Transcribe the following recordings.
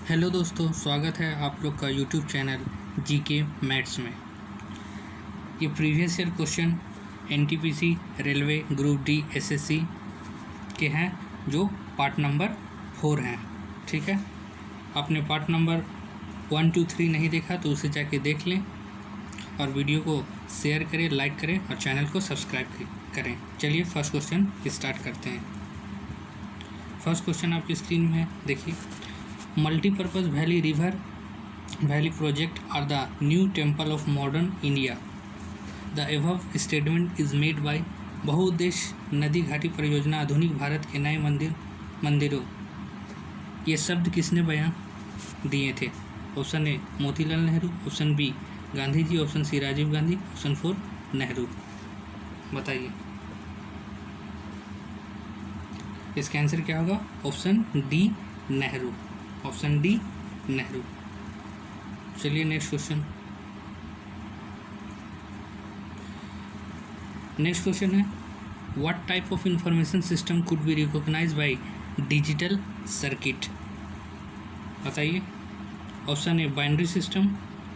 Hello दोस्तों, स्वागत है आप लोग का यूट्यूब चैनल जीके मैथ्स में। ये previous year question NTPC railway group D SSC के हैं जो पार्ट नंबर 4 हैं। ठीक है, आपने पार्ट नंबर 1, 2, 3 नहीं देखा तो उसे जाके देख लें और वीडियो को शेयर करें, लाइक करें और चैनल को सब्सक्राइब करें। चलिए फर्स्ट क्वेश्चन स्टार्ट करते हैं। फर्स्ट क्वेश्चन आपकी स्क्रीन में है, देखिए। Multi-purpose Valley project are the new temple of modern India. The above statement is made by बहुउद्देश्य नदी घाटी परियोजना आधुनिक भारत के नए मंदिरों। ये शब्द किसने बयां दिए थे? Option A Motilal Nehru, option B Gandhi ji, option C Rajiv Gandhi, option 4 Nehru. बताइए इसका आंसर क्या होगा? Option D Nehru. Option D Nehru. चलिए नेक्स्ट क्वेश्चन। नेक्स्ट क्वेश्चन है, what type of information system could be recognise by digital circuit? बताइए। Option A binary system,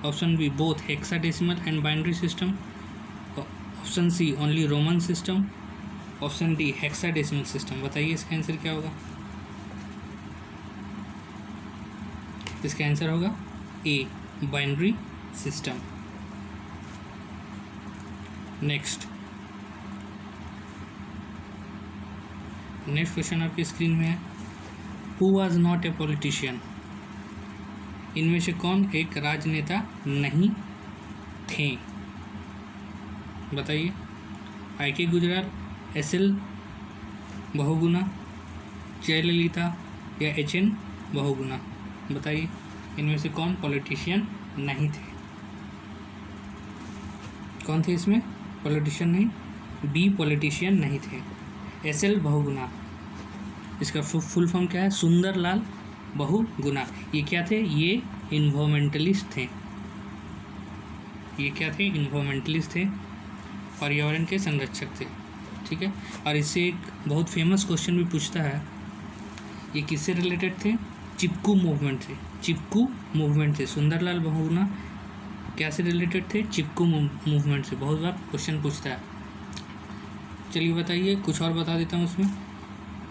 option B both hexadecimal and binary system, option C only Roman system, option D hexadecimal system. बताइए इसका answer क्या होगा? इसका answer होगा ए binary system. Next question आपकी screen में है, who was not a politician? इनमें से कौन एक राजनेता नहीं थे? बताइए। आई.के. गुजराल, एस.एल. बहुगुणा, जयललिता या एच.एन. बहुगुणा? बताइए इनमें से कौन पॉलिटिशियन नहीं थे? कौन थे इसमें पॉलिटिशियन नहीं? बी पॉलिटिशियन नहीं थे, एस.एल. बहुगुणा। इसका फुल फॉर्म क्या है? सुंदरलाल बहुगुणा। ये क्या थे? ये इन्वायरमेंटलिस्ट थे। ये क्या थे? इन्वायरमेंटलिस्ट थे, पर्यावरण के संरक्षक थे। ठीक है, और इससे एक बहुत फेमस क्वेश्चन भी पूछता है, ये किससे रिलेटेड थे? चिपकू मूवमेंट से। चिपकू मूवमेंट से सुंदरलाल बहुगुणा क्या से रिलेटेड थे? चिपकू मूवमेंट से। बहुत बार क्वेश्चन पूछता है। चलिए बताइए, कुछ और बता देता हूँ उसमें।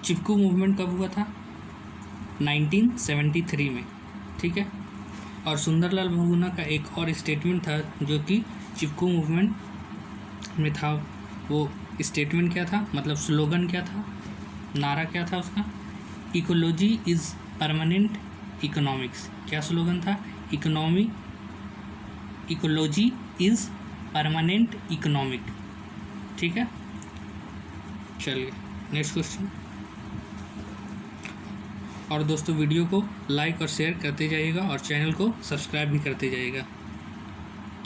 चिपकू मूवमेंट कब हुआ था? 1973 में। ठीक है, और सुंदरलाल बहुगुणा का एक और स्टेटमेंट था जो कि चिपकू मूवमेंट में था। वो स्टेटमेंट क्या था, मतलब स्लोगन क्या था, नारा क्या था उसका? Ecology is permanent economics. क्या स्लोगन था? Ecology is permanent economic. ठीक है, चलिए नेक्स्ट क्वेश्चन। और दोस्तों वीडियो को लाइक और शेयर करते जाइएगा और चैनल को सब्सक्राइब भी करते जाइएगा।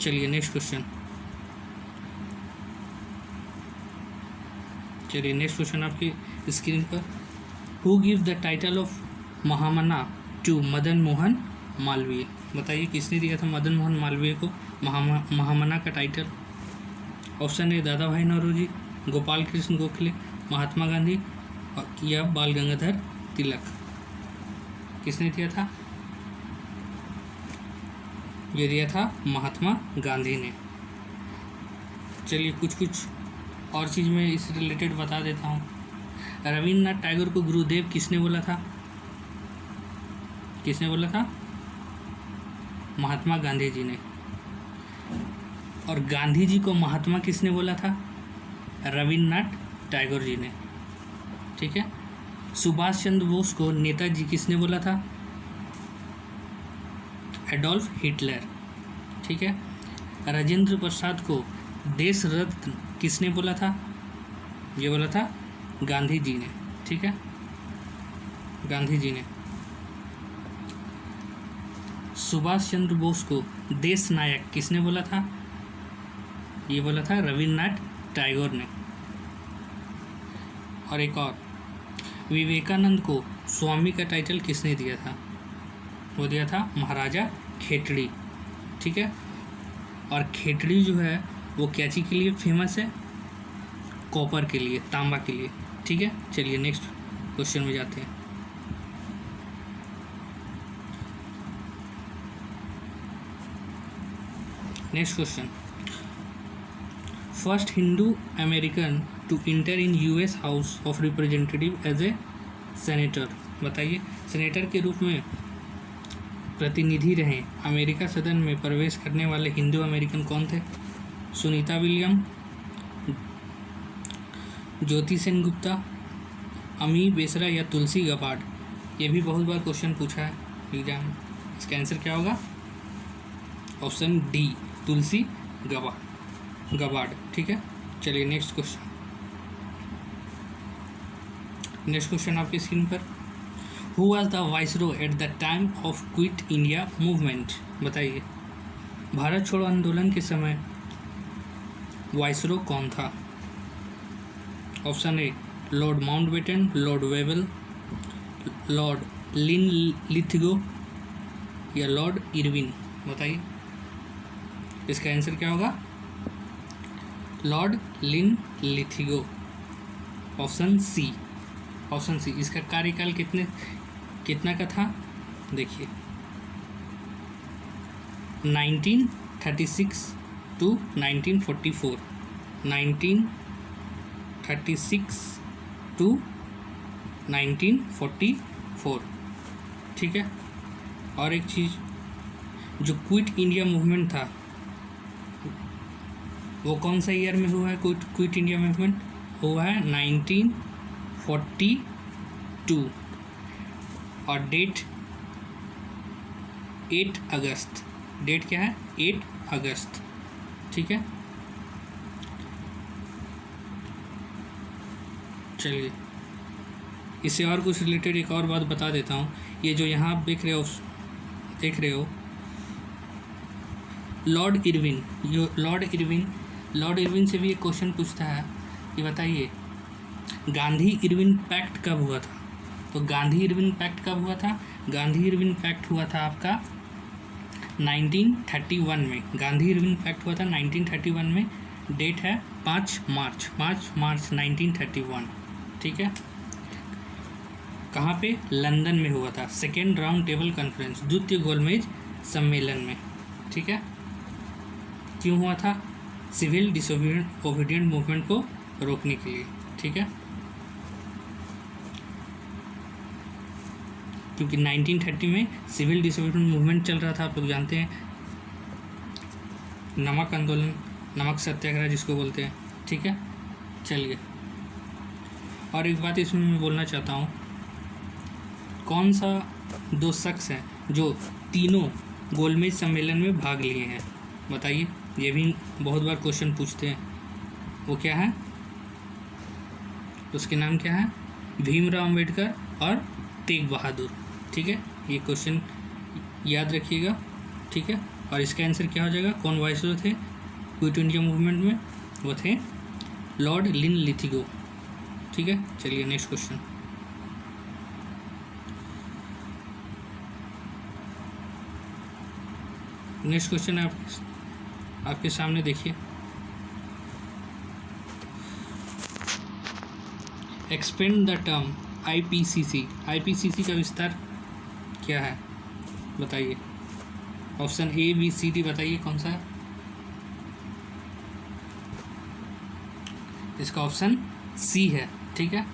चलिए नेक्स्ट क्वेश्चन। चलिए नेक्स्ट क्वेश्चन आपकी स्क्रीन पर, who give the title of Mahamana to Madan Mohan Malviya? बताइए किसने दिया था मदन मोहन मालवीय को महामना का टाइटल? ऑप्शन ए दादा भाई नौरोजी, गोपाल कृष्ण गोखले, महात्मा गांधी या बाल गंगाधर तिलक? किसने दिया था? ये दिया था महात्मा गांधी ने। चलिए कुछ और चीज़ मैं इस रिलेटेड बता देता हूँ। रविन्द्रनाथ टैगोर को गुरुदेव किसने बोला था? किसने बोला था? महात्मा गांधी जी ने। और गांधी जी को महात्मा किसने बोला था? रविन्द्रनाथ टैगोर जी ने। ठीक है, सुभाष चंद्र बोस को नेताजी किसने बोला था? Adolf Hitler. ठीक है, राजेंद्र प्रसाद को देश रत्न किसने बोला था? ये बोला था गांधी जी ने। ठीक है, गांधी जी ने। सुभाष चंद्र बोस को देश नायक किसने बोला था? ये बोला था रविन्द्रनाथ टैगोर ने। और एक और, विवेकानंद को स्वामी का टाइटल किसने दिया था? वो दिया था महाराजा खेतड़ी। ठीक है, और खेतड़ी जो है वो क्या चीज़ के लिए फेमस है? कॉपर के लिए, तांबा के लिए। ठीक है, चलिए नेक्स्ट क्वेश्चन में जाते हैं। Next question, first Hindu American to enter in US House of representative as a senator. बताइए, सेनेटर के रूप में प्रतिनिधि रहे अमेरिका सदन में प्रवेश करने वाले हिंदू अमेरिकन कौन थे? सुनीता विलियम, ज्योति सेन गुप्ता, अमी बेसरा या तुलसी गबार्ड। ये भी बहुत बार क्वेश्चन पूछा है एग्जाम। इसका आंसर क्या होगा? Option D, Tulsi Gabbard. ठीक है, चलिए नेक्स्ट क्वेश्चन। नेक्स्ट क्वेश्चन आपकी स्क्रीन पर, who was the viceroy at the time of Quit India Movement. बताइए, भारत छोड़ो आंदोलन के समय वाइसरॉय कौन था? Option A, Lord Mountbatten, Lord Wavell, Lord Linlithgow या लॉर्ड इरविन। बताइए, इसका आंसर क्या होगा? Lord Linlithgow, option C. इसका कार्यकाल कितना का था? देखिए, 1936 टू 1944, 1936 टू 1944। ठीक है, और एक चीज़, जो क्विट इंडिया मूवमेंट था वो कौन सा ईयर में हुआ है? क्विट इंडिया मूवमेंट हुआ है 1942 और डेट 8 अगस्त। डेट क्या है? 8 अगस्त। ठीक है, चलिए इससे और कुछ रिलेटेड एक और बात बता देता हूँ। ये जो यहाँ आप देख रहे हो लॉर्ड इरविन से भी एक क्वेश्चन पूछता है कि बताइए, गांधी इरविन पैक्ट कब हुआ था? तो गांधी इरविन पैक्ट कब हुआ था? गांधी इरविन पैक्ट हुआ था आपका 1931 में। गांधी इरविन पैक्ट हुआ था 1931 में। डेट है 5 मार्च 1931। ठीक है, कहाँ पे? लंदन में हुआ था, सेकेंड राउंड टेबल कॉन्फ्रेंस, द्वितीय गोलमेज सम्मेलन में। ठीक है, क्यों हुआ था? सिविल डिसोबीडिएंट मूवमेंट को रोकने के लिए। ठीक है, क्योंकि 1930 में सिविल डिसोबीडिएंट मूवमेंट चल रहा था, आप लोग जानते हैं, नमक आंदोलन, नमक सत्याग्रह जिसको बोलते हैं। ठीक है, चलिए, और एक बात इसमें मैं बोलना चाहता हूँ, कौन सा 2 शख्स हैं जो तीनों गोलमेज सम्मेलन में भाग लिए हैं? बताइए, ये भी बहुत बार क्वेश्चन पूछते हैं। वो क्या है? उसके नाम क्या है? भीमराव अम्बेडकर और तेग बहादुर। ठीक है, ये क्वेश्चन याद रखिएगा। ठीक है, और इसका आंसर क्या हो जाएगा? कौन वाइसरॉय थे क्विट इंडिया मूवमेंट में? वो थे लॉर्ड लिनलिथगो। ठीक है, चलिए नेक्स्ट क्वेश्चन। नेक्स्ट क्वेश्चन आपके सामने देखिए, expand the term IPCC. IPCC का विस्तार क्या है? बताइए, option A, B, C, D. बताइए कौन सा है? इसका ऑप्शन सी है। ठीक है,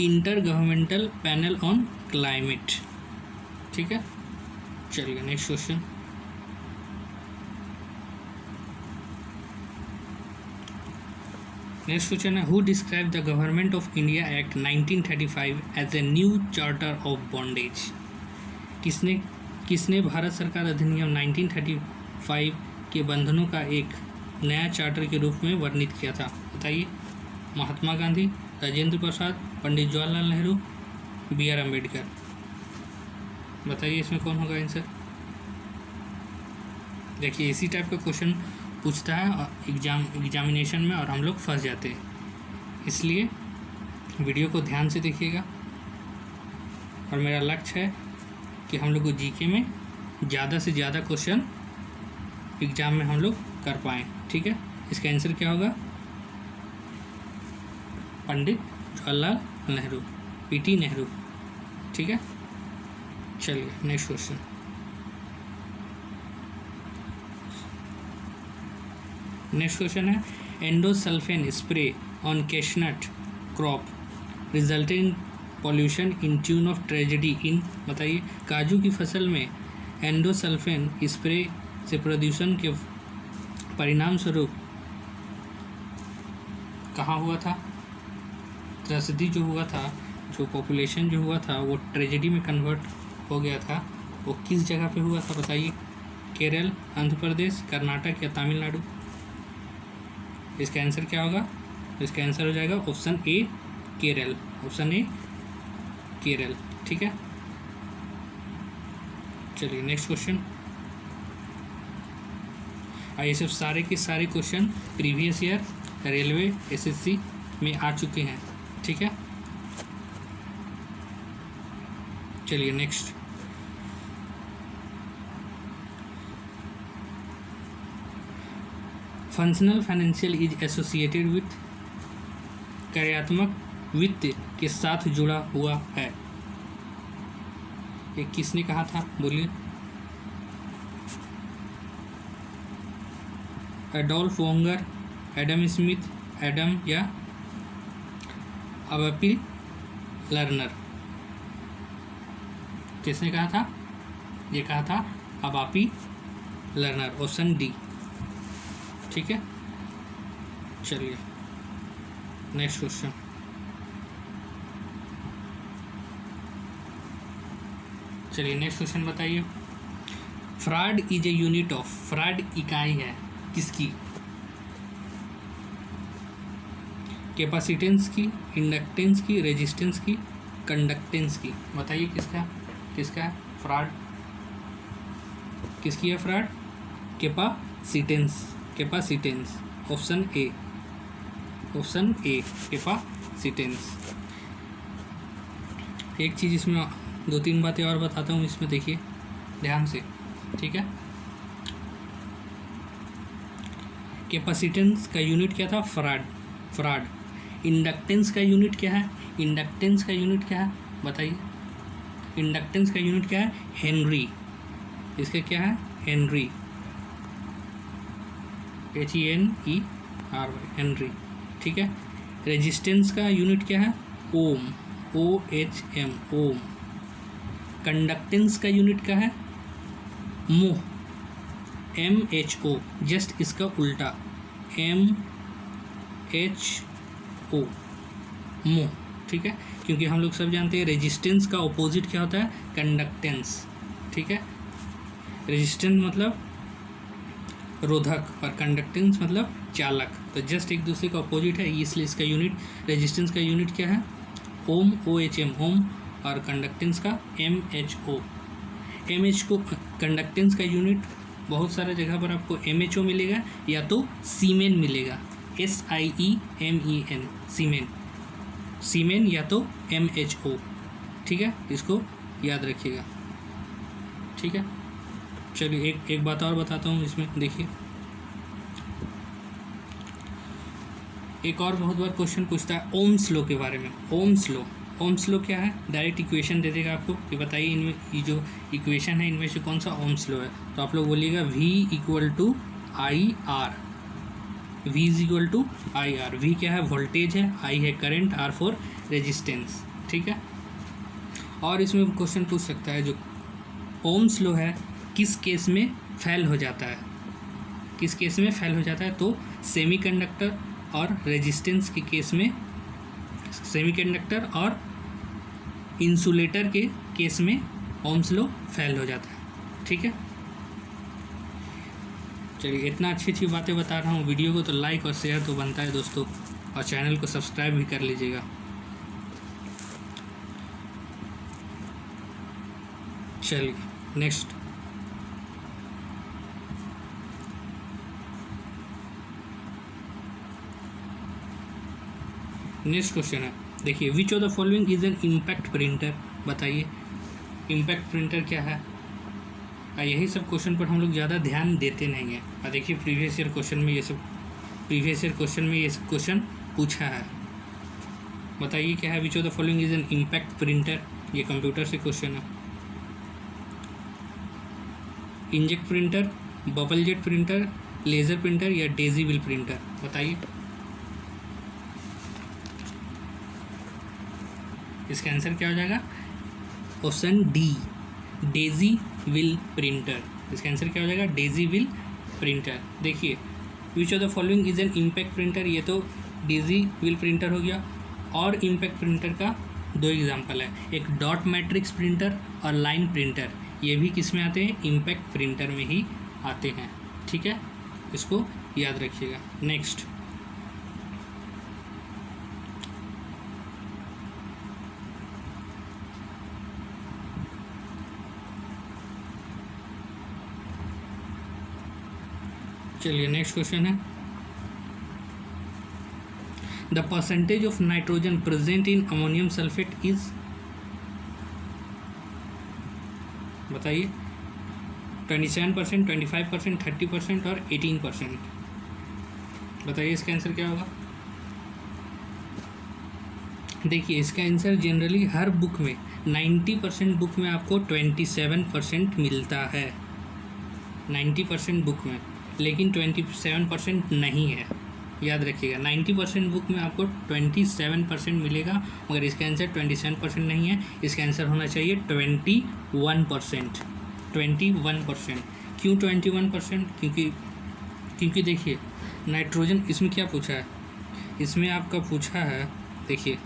intergovernmental panel on climate. ठीक है, चलिए नेक्स्ट क्वेश्चन। नेक्स्ट क्वेश्चन है, who describe the government of India act 1935 as a new charter of bondage. किसने भारत सरकार अधिनियम 1935 के बंधनों का एक नया चार्टर के रूप में वर्णित किया था? बताइए, महात्मा गांधी, राजेंद्र प्रसाद, पंडित जवाहरलाल नेहरू, बी आर अम्बेडकर। बताइए, इसमें कौन होगा आंसर? देखिए, इसी टाइप का क्वेश्चन पूछता है एग्जामिनेशन में और हम लोग फंस जाते हैं, इसलिए वीडियो को ध्यान से देखिएगा। और मेरा लक्ष्य है कि हम लोग को जीके में ज़्यादा से ज़्यादा क्वेश्चन एग्ज़ाम में हम लोग कर पाएँ। ठीक है, इसका आंसर क्या होगा? पंडित जवाहरलाल नेहरू, पीटी नेहरू। ठीक है, चलिए नेक्स्ट क्वेश्चन। नेक्स्ट क्वेश्चन है endosulfan spray on cashewnut crop resulted in pollution in tune of tragedy in, बताइए काजू की फसल में एंडोसल्फेन स्प्रे से प्रदूषण के परिणाम स्वरूप कहाँ हुआ था, त्रसदी जो हुआ था, जो पॉपुलेशन जो हुआ था वो ट्रेजेडी में कन्वर्ट हो गया था, वो किस जगह पे हुआ था बताइए, केरल, आंध्र प्रदेश, कर्नाटक या तमिलनाडु। इसका आंसर क्या होगा, इसका आंसर हो जाएगा option A Kerala, option A Kerala. ठीक है, चलिए नेक्स्ट क्वेश्चन। ये सब सारे के सारे question previous year railway SSC में आ चुके हैं। ठीक है, चलिए next. Functional financial is associated with, कार्यात्मक वित्त के साथ जुड़ा हुआ है। ये किसने कहा था, बोलिए। एडोल्फ वोंगर, एडम स्मिथ, एडम या अबापी लर्नर। किसने कहा था, ये कहा था अबापी लर्नर, ऑप्शन डी। ठीक है, चलिए नेक्स्ट क्वेश्चन। चलिए नेक्स्ट क्वेश्चन बताइए। Fraud is a unit of, fraud इकाई है किसकी, कैपेसिटेंस की, इंडक्टेंस की, रेजिस्टेंस की, कंडक्टेंस की, बताइए किसका किसका है फ्राड, किसकी है fraud, capacitance, capacitance, option A, option A capacitance. एक चीज़ इसमें दो तीन बातें और बताता हूँ, इसमें देखिए ध्यान से। ठीक है, कैपेसिटेंस का यूनिट क्या था, फ्राड, फ्राड। इंडक्टेंस का यूनिट क्या है, इंडक्टेंस का यूनिट क्या है बताइए, इंडक्टेंस का यूनिट क्या है, हेनरी। इसका क्या है, हेनरी, HENERY, हेनरी। ठीक है, रेजिस्टेंस का यूनिट क्या है, ओम, OHM, ओम। कंडक्टेंस का यूनिट क्या है, मोह, MHO, जस्ट इसका उल्टा, MHO, मोह। ठीक है, क्योंकि हम लोग सब जानते हैं रेजिस्टेंस का ऑपोजिट क्या होता है, कंडक्टेंस। ठीक है, रेजिस्टेंस मतलब रोधक और कंडक्टेंस मतलब चालक, तो जस्ट एक दूसरे का ऑपोजिट है, इसलिए इसका यूनिट, रेजिस्टेंस का यूनिट क्या है, ओम, OHM, ओम, और कंडक्टेंस का MHO। MHO कंडक्टेंस का यूनिट बहुत सारे जगह पर आपको MHO मिलेगा या तो सीमेन मिलेगा, SIEMEN, सीमेन, सीमेन या तो MHO। ठीक है, इसको याद रखिएगा। ठीक है, चलिए एक बात और बताता हूँ इसमें, देखिए एक और बहुत बार क्वेश्चन पूछता है ओम्स लॉ के बारे में। ओम्स लॉ, ओम्स लॉ क्या है, डायरेक्ट इक्वेशन दे देगा आपको कि बताइए इनमें ये जो इक्वेशन है इनमें से कौन सा ओम्स लॉ है, तो आप लोग बोलिएगा V = IR, V = IR। V क्या है, वोल्टेज है, I है करंट, R फॉर रेजिस्टेंस। ठीक है, और इसमें क्वेश्चन पूछ सकता है जो ओम्स लॉ है किस केस में फेल हो जाता है, किस केस में फेल हो जाता है, तो सेमीकंडक्टर और रेजिस्टेंस के केस में, सेमीकंडक्टर और इंसुलेटर के केस में ओम्स लॉ फेल हो जाता है। ठीक है, चलिए इतना अच्छी अच्छी बातें बता रहा हूँ, वीडियो को तो लाइक और शेयर तो बनता है दोस्तों, और चैनल को सब्सक्राइब भी कर लीजिएगा। चलिए नेक्स्ट। नेक्स्ट क्वेश्चन है, देखिए which of the following is an impact printer, बताइए इम्पैक्ट प्रिंटर क्या है। यही सब क्वेश्चन पर हम लोग ज़्यादा ध्यान देते नहीं हैं, और देखिए प्रीवियस ईयर क्वेश्चन में ये सब, प्रीवियस ईयर क्वेश्चन में ये सब क्वेश्चन पूछा है। बताइए क्या है, which of the following is an impact printer, ये कंप्यूटर से क्वेश्चन है। Inkjet printer, bubble jet printer, laser printer या डेजी व्हील प्रिंटर, बताइए। इसका आंसर क्या हो जाएगा? Option D, daisy wheel printer. इसका आंसर क्या हो जाएगा? Daisy wheel printer. देखिए, which of the following is an impact printer, ये तो डेजी व्हील प्रिंटर हो गया। और इम्पैक्ट प्रिंटर का दो एग्जांपल है, एक डॉट मैट्रिक्स प्रिंटर और लाइन प्रिंटर। ये भी किस में आते हैं? इम्पैक्ट प्रिंटर में ही आते हैं। ठीक है, इसको याद रखिएगा। नेक्स्ट, चलिए नेक्स्ट क्वेश्चन है, the percentage of nitrogen present in ammonium sulphate is, बताइए। 27%, 25%, 30% और 18%। बताइए इसका आंसर क्या होगा? देखिए, इसका आंसर जनरली हर बुक में 90% बुक में आपको 27% मिलता है, 90% बुक में, लेकिन 27% नहीं है। याद रखिएगा, 90% बुक में आपको 27% मिलेगा, मगर इसका आंसर 27% नहीं है। इसका आंसर होना चाहिए 21%। 21%। क्यों 21%? क्योंकि देखिए, नाइट्रोजन इसमें क्या पूछा है? इसमें आपका पूछा है, देखिए,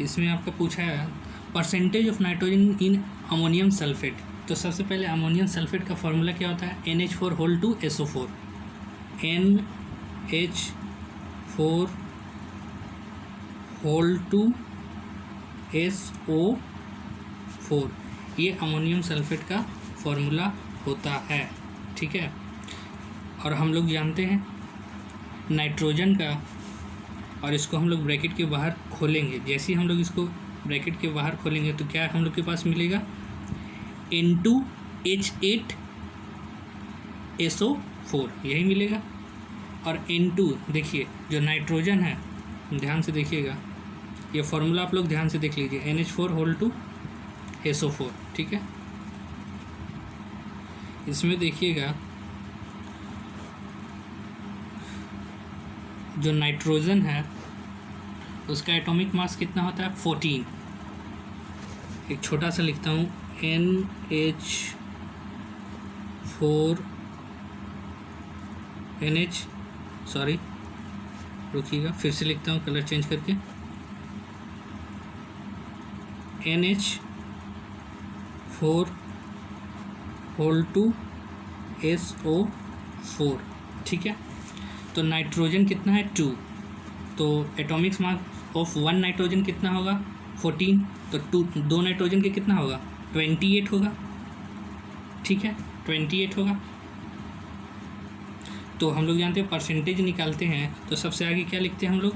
इसमें आपका पूछा है percentage of nitrogen in ammonium sulphate. तो सबसे पहले अमोनियम सल्फेट का फॉर्मूला क्या होता है? NH4 NH4 ये अमोनियम सल्फेट का फॉर्मूला होता है। ठीक है, और हम लोग जानते हैं नाइट्रोजन का, और इसको हम लोग ब्रैकेट के बाहर खोलेंगे। जैसे ही हम लोग इसको ब्रैकेट के बाहर खोलेंगे तो क्या हम लोग के पास मिलेगा? N2H8SO4, यही मिलेगा। और N2, देखिए जो नाइट्रोजन है, ध्यान से देखिएगा, ये फॉर्मूला आप लोग ध्यान से देख लीजिए, NH4 ठीक है। इसमें देखिएगा जो नाइट्रोजन है उसका एटॉमिक मास कितना होता है? 14। एक छोटा सा लिखता हूँ, रुकिएगा, फिर से लिखता हूँ कलर चेंज करके, NH4 ठीक है। तो नाइट्रोजन कितना है? 2। तो एटॉमिक मास ऑफ 1 नाइट्रोजन कितना होगा? 14। तो 2 नाइट्रोजन के कितना होगा? 28 होगा। ठीक है, 28 होगा। तो हम लोग जानते हैं परसेंटेज निकालते हैं तो सबसे आगे क्या लिखते हैं हम लोग?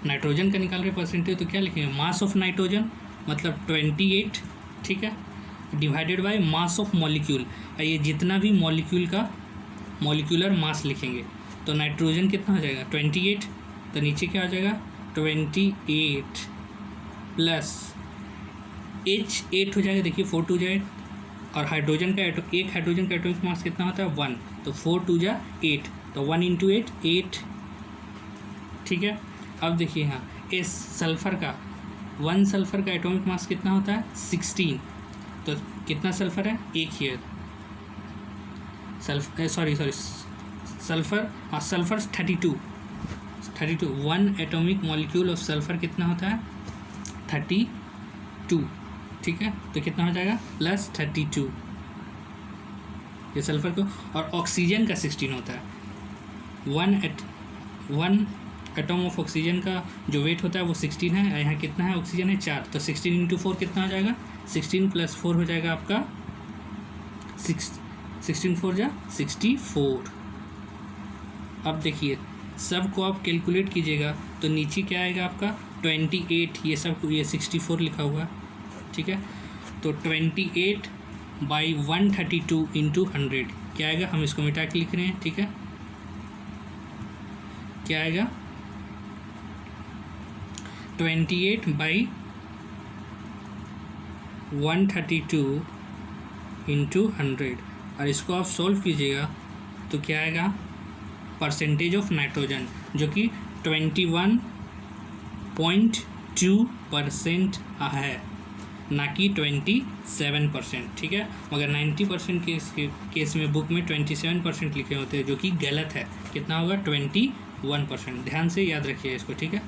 नाइट्रोजन का निकाल रहे परसेंटेज तो क्या लिखेंगे? मास ऑफ नाइट्रोजन मतलब 28, ठीक है, divided by mass of molecule. ये जितना भी मॉलिक्यूल का मॉलिक्यूलर मास लिखेंगे तो नाइट्रोजन कितना हो जाएगा? 28। तो नीचे क्या हो जाएगा? 28 प्लस H8 हो जाएगा, देखिए 4 2 जाए। और हाइड्रोजन का एक हाइड्रोजन का एटॉमिक मास कितना होता है? 1। तो 4 2 जा 8, तो 1 × 8 8। ठीक है, अब देखिए यहाँ इस सल्फ़र का 1 सल्फ़र का एटॉमिक मास कितना होता है? 16। तो कितना सल्फ़र है? एक ही है। Sulphur 32। 1 atomic molecule of sulphur कितना होता है? 32। ठीक है, तो कितना हो जाएगा? प्लस 32 ये सल्फ़र को। और ऑक्सीजन का 16 होता है। 1 एटॉम ऑफ ऑक्सीजन का जो वेट होता है वो 16 है। यहाँ कितना है? ऑक्सीजन है 4। तो 16 × 4 कितना हो जाएगा? 16 + 4 हो जाएगा आपका 16 4 जा 64। अब देखिए सब को आप कैलकुलेट कीजिएगा तो नीचे क्या आएगा आपका? 28। ये सब ये 64 लिखा हुआ है। ठीक है, तो 28/132 × 100 क्या आएगा? हम इसको मिटा के लिख रहे हैं। ठीक है, क्या आएगा? 28/132 × 100 और इसको आप सॉल्व कीजिएगा तो क्या आएगा, परसेंटेज ऑफ नाइट्रोजन जो कि 21.2% है, ना कि 27%। ठीक है, मगर 90% केस में बुक में 27% लिखे होते हैं, जो कि गलत है। कितना होगा, 21%। ध्यान से याद रखिए इसको। ठीक है,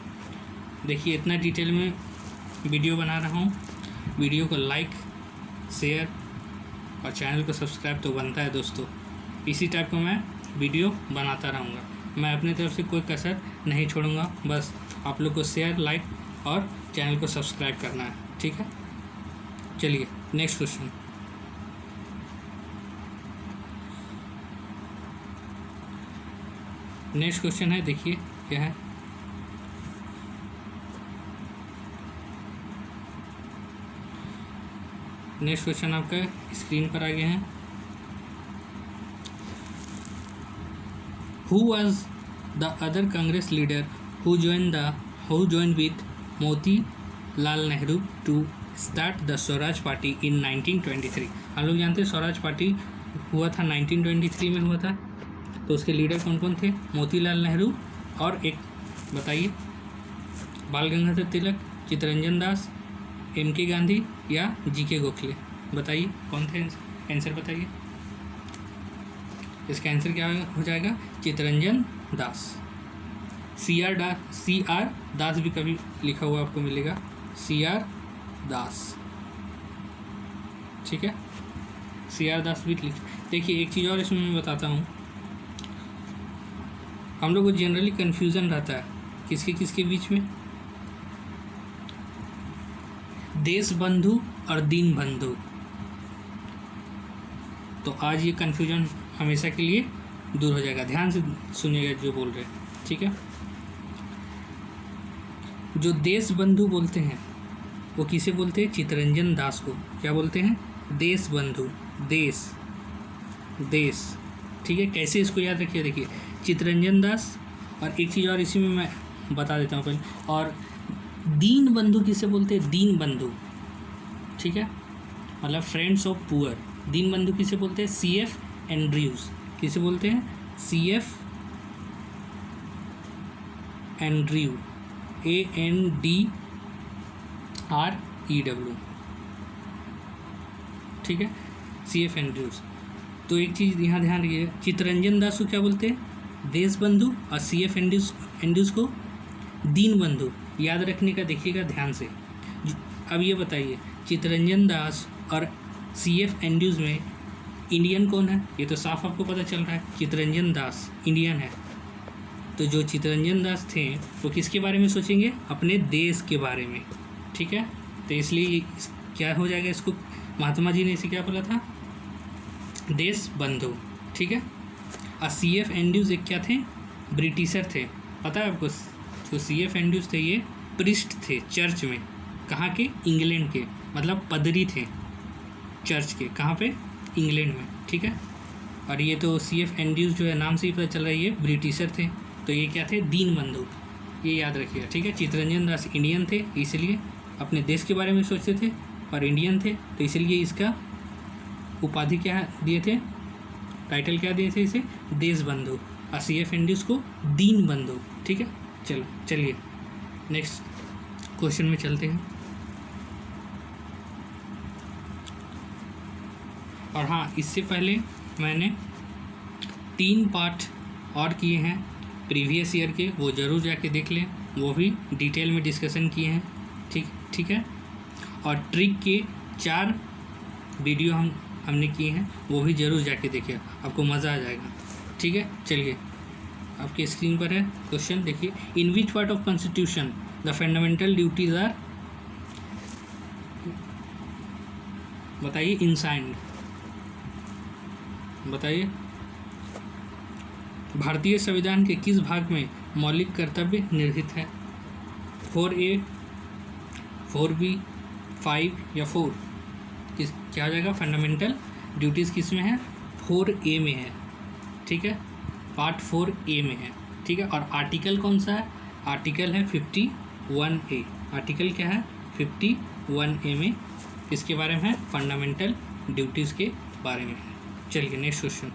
देखिए इतना डिटेल में वीडियो बना रहा हूँ। वीडियो को लाइक, शेयर और चैनल को सब्सक्राइब तो बनता है दोस्तों। इसी टाइप का मैं वीडियो बनाता रहूँगा। मैं अपनी तरफ से कोई कसर नहीं छोड़ूंगा, बस आप लोग को शेयर, लाइक और चैनल को सब्सक्राइब करना है। ठीक है, चलिए नेक्स्ट क्वेश्चन। नेक्स्ट क्वेश्चन है, देखिए क्या है। नेक्स्ट क्वेश्चन आपका स्क्रीन पर आ गया है। Who was the other Congress leader who joined with Motilal Nehru to start the Swaraj Party in 1923? हम लोग जानते हैं स्वराज पार्टी हुआ था 1923 में हुआ था। तो उसके लीडर कौन कौन थे? मोतीलाल नेहरू और एक बताइए, बाल गंगाधर तिलक, चित्तरंजन दास, एम.के. गांधी या जी.के. गोखले। बताइए कौन थे? आंसर बताइए। इसका आंसर क्या हो जाएगा? चित्तरंजन दास। सी.आर. दास भी कभी लिखा हुआ आपको मिलेगा, सी.आर. दास। ठीक है, सी.आर. दास भी लिख। देखिए एक चीज़ और इसमें मैं बताता हूँ, हम लोग को जनरली कन्फ्यूज़न रहता है किसके किसके बीच में, देश बंधु और दीन बंधु। तो आज ये कन्फ्यूजन हमेशा के लिए दूर हो जाएगा। ध्यान से सुनिएगा जो बोल रहे हैं। ठीक है, जो देश बंधु बोलते हैं वो किसे बोलते हैं? चित्तरंजन दास को क्या बोलते हैं? देश बंधु, देश। ठीक है, कैसे इसको याद रखिए। देखिए चित्तरंजन दास, और एक चीज़ और इसी में मैं बता देता हूँ पहले। और दीन बंधु किसे बोलते हैं? दीन बंधु। ठीक है, मतलब फ्रेंड्स ऑफ पुअर। दीन बंधु किसे बोलते हैं? C.F. एंड्रयूज। किसे बोलते हैं? C.F. Andrew, ANDREW। ठीक है, C.F. एंड्रयूज। तो एक चीज़ यहाँ ध्यान रखिए, चित्तरंजन दास को क्या बोलते हैं? देश बंधु, और C.F. एंड्रयूज को दीन बंधु। याद रखने का देखिएगा ध्यान से। अब ये बताइए, चित्तरंजन दास और C.F. एंड्रयूज में इंडियन कौन है? ये तो साफ आपको पता चल रहा है, चित्तरंजन दास इंडियन है। तो जो चित्तरंजन दास थे वो किसके बारे में सोचेंगे? अपने देश के बारे में। ठीक है, तो इसलिए क्या हो जाएगा, इसको महात्मा जी ने इसे क्या बोला था? देश बंधु। ठीक है, और C.F. एंड्रयूज एक क्या थे? ब्रिटिशर थे। पता है आपको, जो C.F. एंड्रयूज थे ये प्रिस्ट थे चर्च में। कहाँ के? इंग्लैंड के, मतलब पदरी थे चर्च के। कहाँ पे? इंग्लैंड में। ठीक है, और ये तो C.F. एंड्रयूज जो है नाम से ही पता चल रहा है ये ब्रिटिशर थे। तो ये क्या थे? दीन बंधु। ये याद रखिएगा। ठीक है, चित्तरंजन दास इंडियन थे, इसलिए अपने देश के बारे में सोचते थे, और इंडियन थे तो इसलिए इसका उपाधि क्या दिए थे? टाइटल क्या दिए थे इसे? देश बंधु। और C.F. एंड्रयूज को दीन बंधु। ठीक है, चलिए नेक्स्ट क्वेश्चन में चलते हैं। और हाँ, इससे पहले मैंने 3 पार्ट और किए हैं प्रीवियस ईयर के, वो ज़रूर जाके देख लें, वो भी डिटेल में डिस्कशन किए हैं। ठीक है, और ट्रिक के 4 वीडियो हमने किए हैं, वो भी ज़रूर जाके देखिए, आपको मज़ा आ जाएगा। ठीक है, चलिए आपके स्क्रीन पर है क्वेश्चन, देखिए। In which part of constitution the fundamental duties are, बताइए, इंसाइंड। बताइए, भारतीय संविधान के किस भाग में मौलिक कर्तव्य निहित है? 4A, 4B, 5 या 4? क्या हो जाएगा? फंडामेंटल ड्यूटीज़ किस में है? 4A में है। ठीक है, पार्ट 4A में है। ठीक है, और आर्टिकल कौन सा है? आर्टिकल है 51A। आर्टिकल क्या है? 51A में इसके बारे में है, फंडामेंटल ड्यूटीज़ के बारे में है। चलिए नेक्स्ट क्वेश्चन।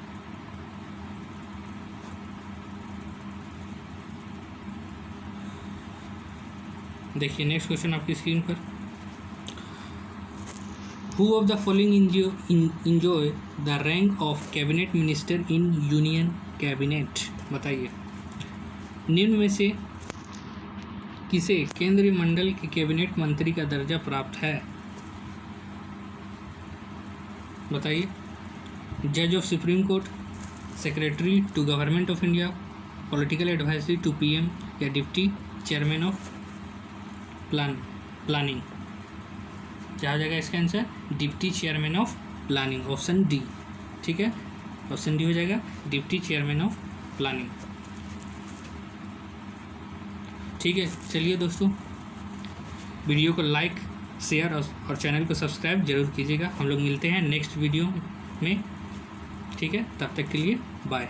देखिए नेक्स्ट क्वेश्चन आपकी स्क्रीन पर। Who of the following enjoy the rank of cabinet minister in union cabinet? बताइए निम्न में से किसे केंद्रीय मंडल के कैबिनेट मंत्री का दर्जा प्राप्त है? बताइए। जज of supreme court, secretary to government of India, political advisory to PM, या डिप्टी चेयरमैन ऑफ प्लानिंग? क्या हो जाएगा इसका answer? Deputy chairman of planning, option D. ठीक है, ऑप्शन डी हो जाएगा डिप्टी चेयरमैन ऑफ प्लानिंग। ठीक है, चलिए दोस्तों वीडियो को लाइक, शेयर और चैनल को सब्सक्राइब जरूर कीजिएगा। हम लोग मिलते हैं नेक्स्ट वीडियो में। ठीक है, तब तक के लिए बाय।